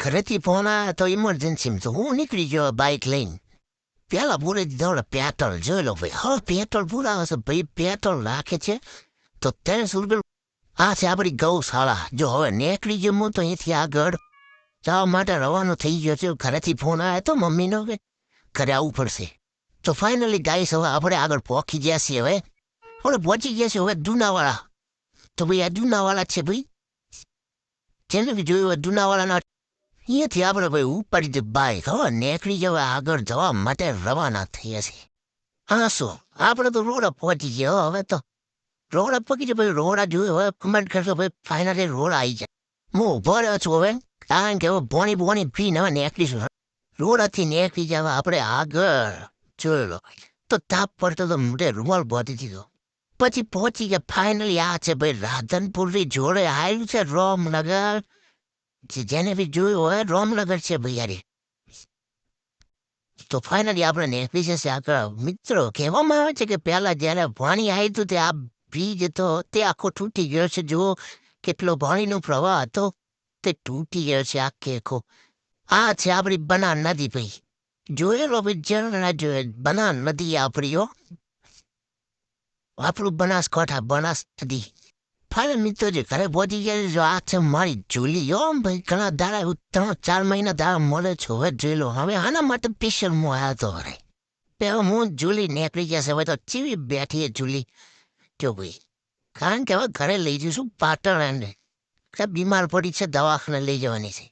ઘરેથી ફોન આવ્યો તો ઇમરજન્સીમાં તો હું નીકળી ગયો બાઇક લઈને. પેલા પૂરે દીધો પેટ્રોલ જોઈ લો ભાઈ. હવે પેટ્રોલ પૂરાવે છે ભાઈ, પેટ્રોલ નાખે છે તો 300 રૂપિયા. આ છે આપણી ગૌશાળા. જો હવે નીકળી ગયો હું તો અહીંથી આગળ જવા માટે રવાનો થઈ ગયો છે. ઘરેથી ફોન આવ્યો તો મમ્મીનો કે ઘરે આવવું પડશે. તો ફાઇનલી ગાઈસ હવે આપણે આગળ પહોંચી ગયા છીએ. હવે આપણે પહોંચી ગયા છીએ હવે દુનાવાળા. તો ભાઈ આ દુનાવાળા છે ભાઈ, જેને બી જોયું હોય દુનાવાળાના અહીંયાથી આપણે ભાઈ ઉપાડી દે બાઈક. હવે નીકળી જવા આગળ જવા માટે રવાના થયા છે. હા શું આપણે તો રોડ પહોંચી ગયા. હવે તો રોડ પહોંચી જાય ભાઈ. રોડ જોયું હવે કમેન્ટ કરશો ભાઈ, ફાઇનલી રોડ આવી જાય. હું ઉભો રહ્યો છું હવે, કારણ કે હવે ભોણી પીને હવે નીકળીશું. રોડથી નીકળી જવા આપણે આગળ જોઈ લો તો તાપ પડતો તો મોઢે રૂમાલ બાંધી દીધો. પછી પહોંચી ગયા ફાઇનલી. આ છે ભાઈ રાધનપુરની જોડે આવ્યું છે રોમનગર. જેને બી જોયું હોય રોમનગર છે ભાઈ યાર. તો ફાઇનલી આપણે નીકળી જશે આગળ. મિત્રો કહેવામાં આવે છે કે પહેલા જયારે પાણી આવ્યું હતું તે આ બ્રિજ હતો તે આખો તૂટી ગયો છે. જુઓ કેટલો પાણીનો પ્રવાહ હતો તે તૂટી ગયો છે આખે આખો. આ છે આપણી બનાસ નદી ભાઈ. જોયેલો ભાઈ જણા જોયે બનાસ નદી આપણી હો. આપણું બનાસકાંઠા બનાસ નદી. ફાઇનલ મિત્રો જે ઘરે પહોંચી ગયા. જો આ છે મારી જુલી હો ભાઈ. ઘણા દાડા 3-4 મહિના દાડા મળે છે. હવે જોઈ લો હવે આના માટે સ્પેશિયલ હું આવ્યો હતો. અરે પેલા હું જુલી નીકળી ગયા છે. હવે તો ચીવી બેઠી જુલી જો ભાઈ, કારણ કે હવે ઘરે લઈ જઈશું પાટણ. એને બીમાર પડી છે, દવાખાને લઈ જવાની છે.